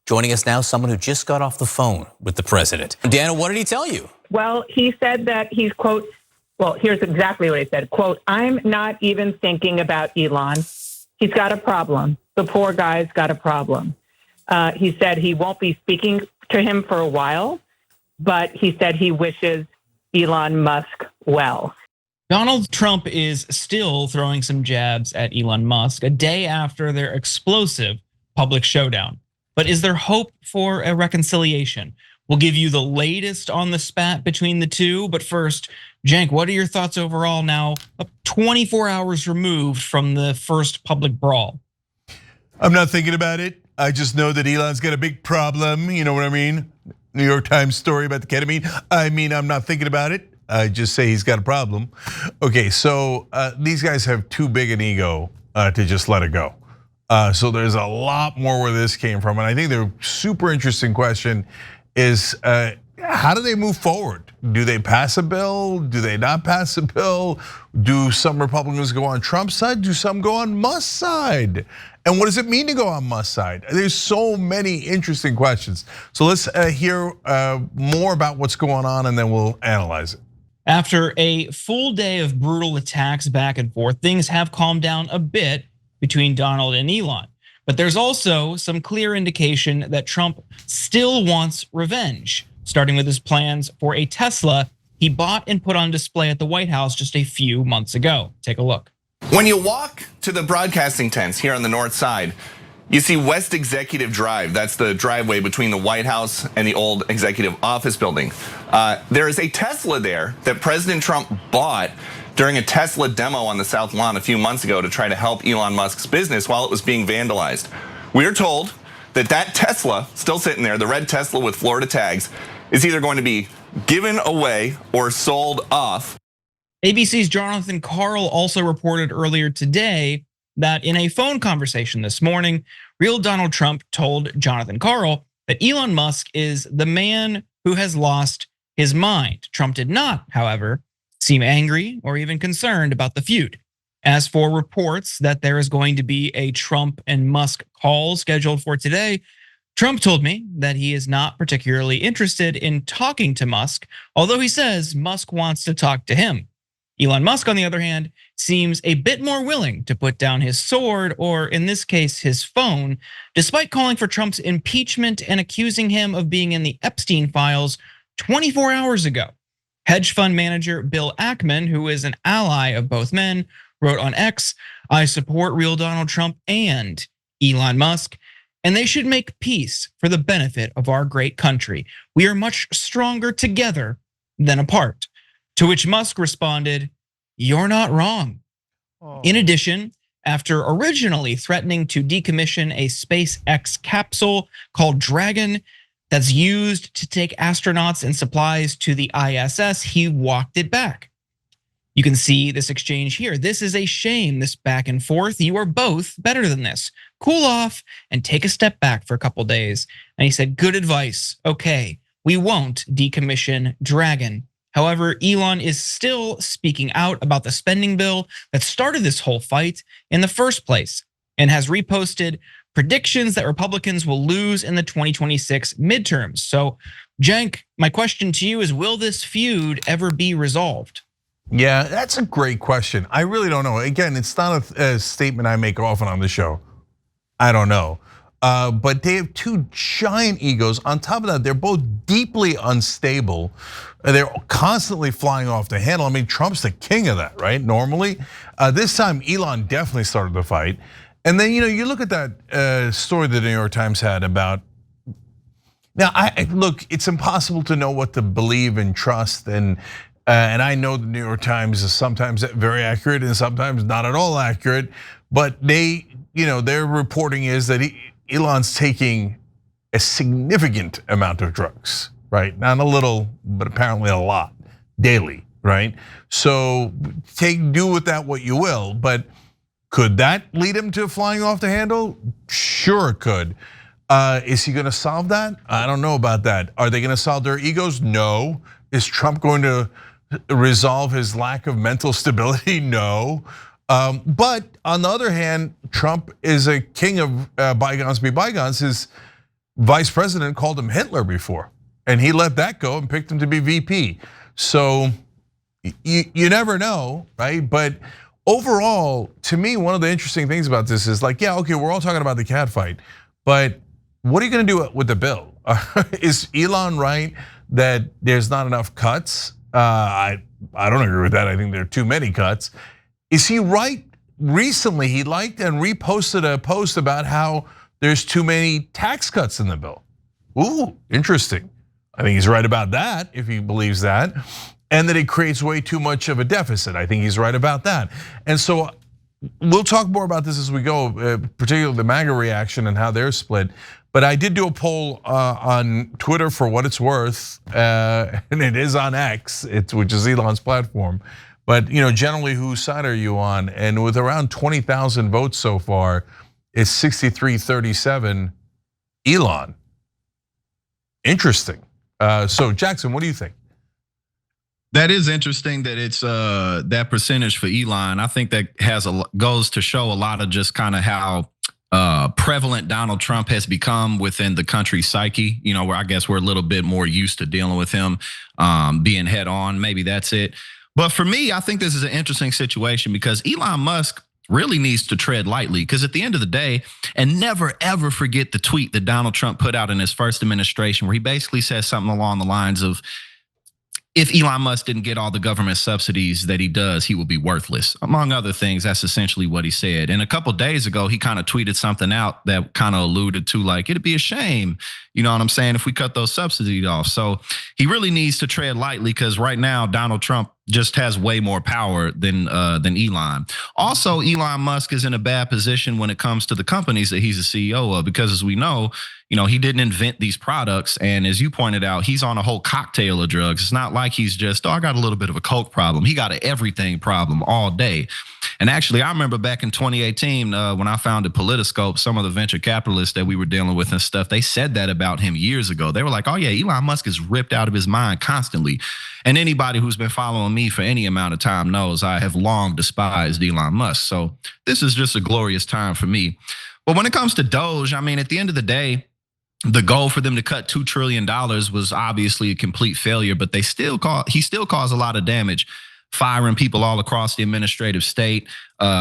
Joining us now, someone who just got off the phone with the president. Dana, what did he tell you? Well, he said that he's, quote, well, here's exactly what he said, quote, "I'm not even thinking about Elon. He's got a problem. The poor guy's got a problem." He said he won't be speaking to him for a while, but he said he wishes Elon Musk well. Donald Trump is still throwing some jabs at Elon Musk a day after their explosive public showdown. But is there hope for a reconciliation? We'll give you the latest on the spat between the two. But first, Cenk, what are your thoughts overall now, 24 hours removed from the first public brawl? I'm not thinking about it. I just know that Elon's got a big problem. You know what I mean? New York Times story about the ketamine. I mean, I'm not thinking about it. I just say he's got a problem. Okay, so these guys have too big an ego to just let it go. So there's a lot more where this came from. And I think the super interesting question is, how do they move forward? Do they pass a bill? Do they not pass a bill? Do some Republicans go on Trump's side? Do some go on Musk's side? And what does it mean to go on Musk's side? There's so many interesting questions. So let's hear more about what's going on and then we'll analyze it. After a full day of brutal attacks back and forth, things have calmed down a bit between Donald and Elon. But there's also some clear indication that Trump still wants revenge, starting with his plans for a Tesla he bought and put on display at the White House just a few months ago. Take a look. When you walk to the broadcasting tents here on the north side, you see West Executive Drive. That's the driveway between the White House and the old executive office building. There is a Tesla there that President Trump bought during a Tesla demo on the South Lawn a few months ago to try to help Elon Musk's business while it was being vandalized. We're told that that Tesla, still sitting there, the red Tesla with Florida tags, is either going to be given away or sold off. ABC's Jonathan Karl also reported earlier today that in a phone conversation this morning, real Donald Trump told Jonathan Karl that Elon Musk is the man who has lost his mind. Trump did not, however, seem angry or even concerned about the feud. As for reports that there is going to be a Trump and Musk call scheduled for today, Trump told me that he is not particularly interested in talking to Musk, although he says Musk wants to talk to him. Elon Musk, on the other hand, seems a bit more willing to put down his sword, or in this case, his phone, despite calling for Trump's impeachment and accusing him of being in the Epstein files 24 hours ago. Hedge fund manager Bill Ackman, who is an ally of both men, wrote on X, "I support real Donald Trump and Elon Musk, and they should make peace for the benefit of our great country. We are much stronger together than apart." To which Musk responded, "You're not wrong." In addition, after originally threatening to decommission a SpaceX capsule called Dragon that's used to take astronauts and supplies to the ISS, he walked it back. You can see this exchange here. "This is a shame, this back and forth. You are both better than this. Cool off and take a step back for a couple days." And he said, "Good advice. Okay, we won't decommission Dragon." However, Elon is still speaking out about the spending bill that started this whole fight in the first place and has reposted predictions that Republicans will lose in the 2026 midterms. So, Cenk, my question to you is, will this feud ever be resolved? Yeah, that's a great question. I really don't know. Again, it's not a statement I make often on the show. I don't know. But they have two giant egos. On top of that, they're both deeply unstable. They're constantly flying off the handle. I mean, Trump's the king of that, right? Normally, this time Elon definitely started the fight. And then you look at that story that the New York Times had about. Now, look, it's impossible to know what to believe and trust, and I know the New York Times is sometimes very accurate and sometimes not at all accurate. But their reporting is that Elon's taking a significant amount of drugs, right? Not a little, but apparently a lot daily, right? So do with that what you will, but could that lead him to flying off the handle? Sure it could. Is he gonna solve that? I don't know about that. Are they gonna solve their egos? No. Is Trump going to resolve his lack of mental stability? No. But on the other hand, Trump is a king of bygones be bygones. vice president called him Hitler before, and he let that go and picked him to be VP. So you never know, right? But overall, to me, one of the interesting things about this is like, yeah, okay, we're all talking about the cat fight, but what are you going to do with the bill? Is Elon right that there's not enough cuts? I don't agree with that. I think there are too many cuts. Is he right? Recently, he liked and reposted a post about how there's too many tax cuts in the bill. Ooh, interesting. I think he's right about that, if he believes that. And that it creates way too much of a deficit. I think he's right about that. And so we'll talk more about this as we go, particularly the MAGA reaction and how they're split. But I did do a poll on Twitter for what it's worth, and it is on X, which is Elon's platform. But generally, whose side are you on? And with around 20,000 votes so far, it's 63-37 Elon. Interesting. So Jackson, what do you think? That is interesting that it's that percentage for Elon. I think that goes to show a lot of just kind of how prevalent Donald Trump has become within the country's psyche. Where I guess we're a little bit more used to dealing with him being head on. Maybe that's it. But for me, I think this is an interesting situation because Elon Musk really needs to tread lightly, because at the end of the day, and never ever forget the tweet that Donald Trump put out in his first administration, where he basically says something along the lines of, if Elon Musk didn't get all the government subsidies that he does, he will be worthless. Among other things, that's essentially what he said. And a couple of days ago, he kind of tweeted something out that kind of alluded to like, it'd be a shame, you know what I'm saying, if we cut those subsidies off. So he really needs to tread lightly, because right now, Donald Trump just has way more power than Elon. Also, Elon Musk is in a bad position when it comes to the companies that he's the CEO of, because as we know, he didn't invent these products. And as you pointed out, he's on a whole cocktail of drugs. It's not like he's just, I got a little bit of a coke problem. He got an everything problem all day. And actually, I remember back in 2018, when I founded Politiscope, some of the venture capitalists that we were dealing with and stuff, they said that about him years ago. They were like, oh yeah, Elon Musk is ripped out of his mind constantly. And anybody who's been following me for any amount of time knows I have long despised Elon Musk. So this is just a glorious time for me. But when it comes to Doge, I mean, at the end of the day, the goal for them to cut $2 trillion was obviously a complete failure, but he still caused a lot of damage, firing people all across the administrative state,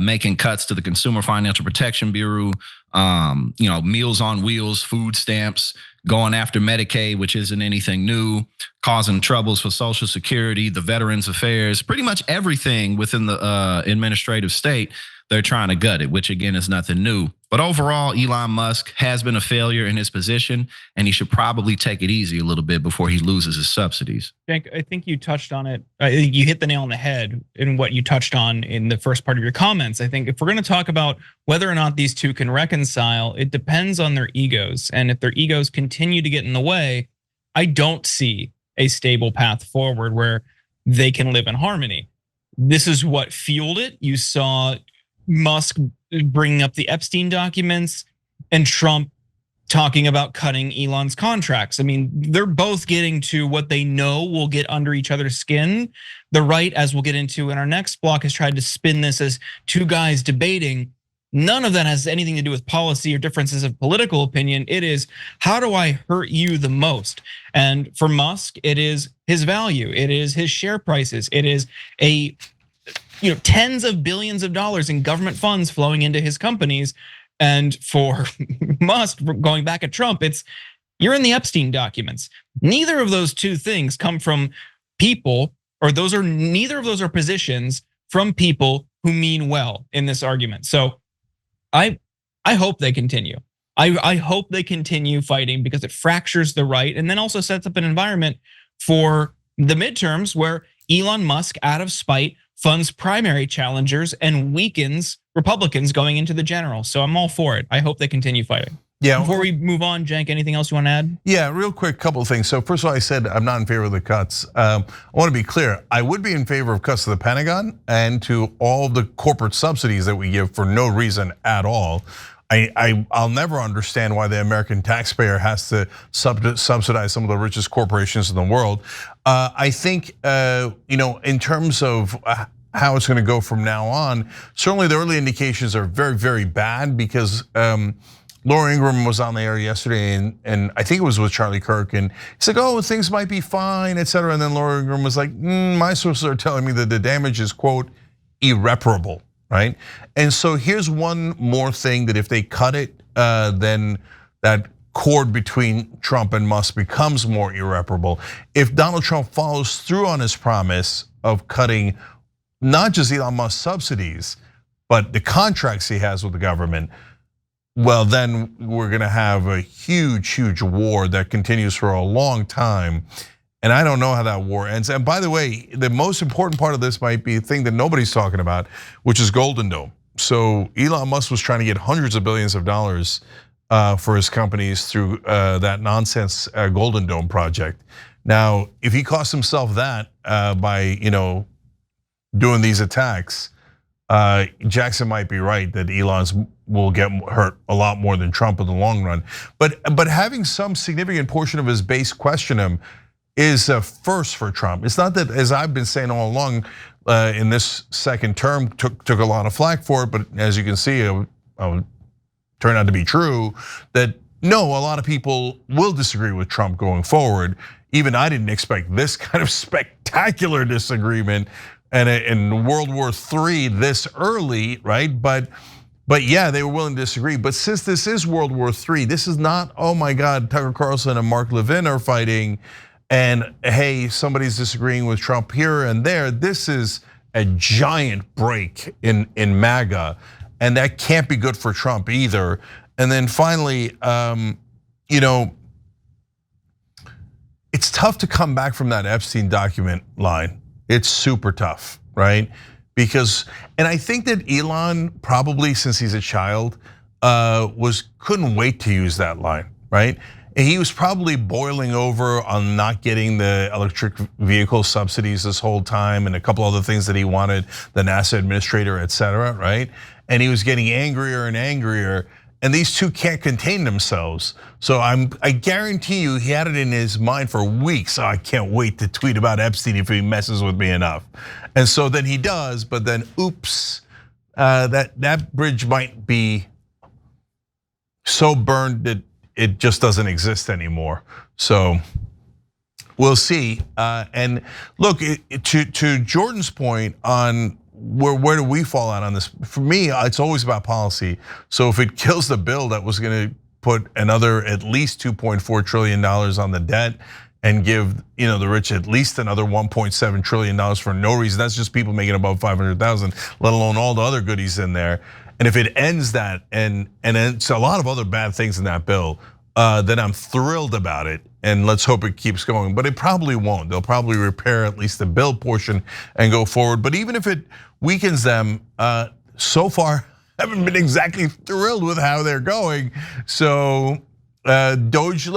making cuts to the Consumer Financial Protection Bureau, Meals on Wheels, food stamps, going after Medicaid, which isn't anything new, causing troubles for Social Security, the Veterans Affairs, pretty much everything within the administrative state. They're trying to gut it, which again is nothing new. But overall, Elon Musk has been a failure in his position, and he should probably take it easy a little bit before he loses his subsidies. Cenk, I think you touched on it. I think you hit the nail on the head in what you touched on in the first part of your comments. I think if we're going to talk about whether or not these two can reconcile, it depends on their egos. And if their egos continue to get in the way, I don't see a stable path forward where they can live in harmony. This is what fueled it. You saw Musk bringing up the Epstein documents and Trump talking about cutting Elon's contracts. I mean, they're both getting to what they know will get under each other's skin. The right, as we'll get into in our next block, has tried to spin this as two guys debating. None of that has anything to do with policy or differences of political opinion. It is, how do I hurt you the most? And for Musk, it is his value. It is his share prices. It is tens of billions of dollars in government funds flowing into his companies. And for Musk, going back at Trump, you're in the Epstein documents. Neither of those two things come from people, or neither of those are positions from people who mean well in this argument. So I hope they continue. I hope they continue fighting, because it fractures the right and then also sets up an environment for the midterms where Elon Musk, out of spite, funds primary challengers and weakens Republicans going into the general. So I'm all for it. I hope they continue fighting. Yeah. Before we move on, Cenk, anything else you want to add? Yeah, real quick, couple of things. So first of all, I said I'm not in favor of the cuts. I want to be clear. I would be in favor of cuts to the Pentagon and to all the corporate subsidies that we give for no reason at all. I'll never understand why the American taxpayer has to subsidize some of the richest corporations in the world. I think, in terms of how it's going to go from now on, certainly the early indications are very, very bad, because Laura Ingraham was on the air yesterday, and I think it was with Charlie Kirk, and he's like, oh, things might be fine, et cetera. And then Laura Ingraham was like, my sources are telling me that the damage is, quote, irreparable, right? And so here's one more thing that if they cut it, then that cord between Trump and Musk becomes more irreparable. If Donald Trump follows through on his promise of cutting not just Elon Musk subsidies, but the contracts he has with the government, well, then we're gonna have a huge, huge war that continues for a long time. And I don't know how that war ends. And by the way, the most important part of this might be a thing that nobody's talking about, which is Golden Dome. So Elon Musk was trying to get hundreds of billions of dollars for his companies through that nonsense Golden Dome project. Now, if he costs himself that by doing these attacks, Jackson might be right that Elon's will get hurt a lot more than Trump in the long run. But having some significant portion of his base question him is a first for Trump. It's not that, as I've been saying all along, in this second term took a lot of flack for it, but as you can see, it turned out to be true that no, a lot of people will disagree with Trump going forward. Even I didn't expect this kind of spectacular disagreement and in World War III this early, right? But yeah, they were willing to disagree. But since this is World War III, this is not, oh my God, Tucker Carlson and Mark Levin are fighting, and hey, somebody's disagreeing with Trump here and there. This is a giant break in MAGA, and that can't be good for Trump either. And then finally, it's tough to come back from that Epstein document line. It's super tough, right? Because, and I think that Elon probably, since he's a child, couldn't wait to use that line, right? And he was probably boiling over on not getting the electric vehicle subsidies this whole time and a couple other things that he wanted, the NASA administrator, et cetera, right? And he was getting angrier and angrier. And these two can't contain themselves. So I guarantee you he had it in his mind for weeks. Oh, I can't wait to tweet about Epstein if he messes with me enough. And so then he does, but then oops, that bridge might be so burned that it just doesn't exist anymore. So we'll see. And look, to Jordan's point on where do we fall out on this? For me, it's always about policy. So if it kills the bill that was going to put another at least $2.4 trillion on the debt and give the rich at least another $1.7 trillion for no reason, that's just people making above 500,000, let alone all the other goodies in there. And if it ends that, and it's a lot of other bad things in that bill, then I'm thrilled about it. And let's hope it keeps going, but it probably won't. They'll probably repair at least the bill portion and go forward. But even if it weakens them, so far, haven't been exactly thrilled with how they're going. So Doge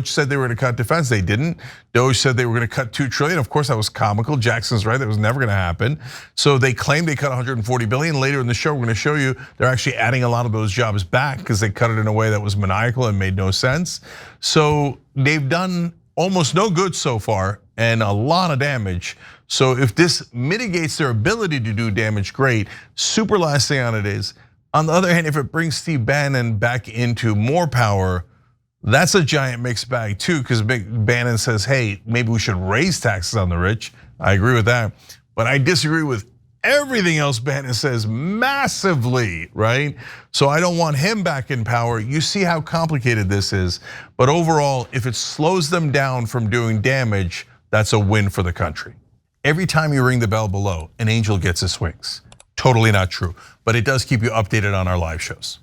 said they were gonna cut defense, they didn't. Doge said they were gonna cut $2 trillion. Of course, that was comical. Jackson's right, that was never gonna happen. So they claimed they cut 140 billion. Later in the show, we're gonna show you they're actually adding a lot of those jobs back because they cut it in a way that was maniacal and made no sense. So they've done almost no good so far and a lot of damage. So if this mitigates their ability to do damage, great. Super last thing on it is, on the other hand, if it brings Steve Bannon back into more power, that's a giant mixed bag too, because Bannon says, hey, maybe we should raise taxes on the rich. I agree with that, but I disagree with everything else Bannon says massively, right? So I don't want him back in power. You see how complicated this is. But overall, if it slows them down from doing damage, that's a win for the country. Every time you ring the bell below, an angel gets his wings. Totally not true, but it does keep you updated on our live shows.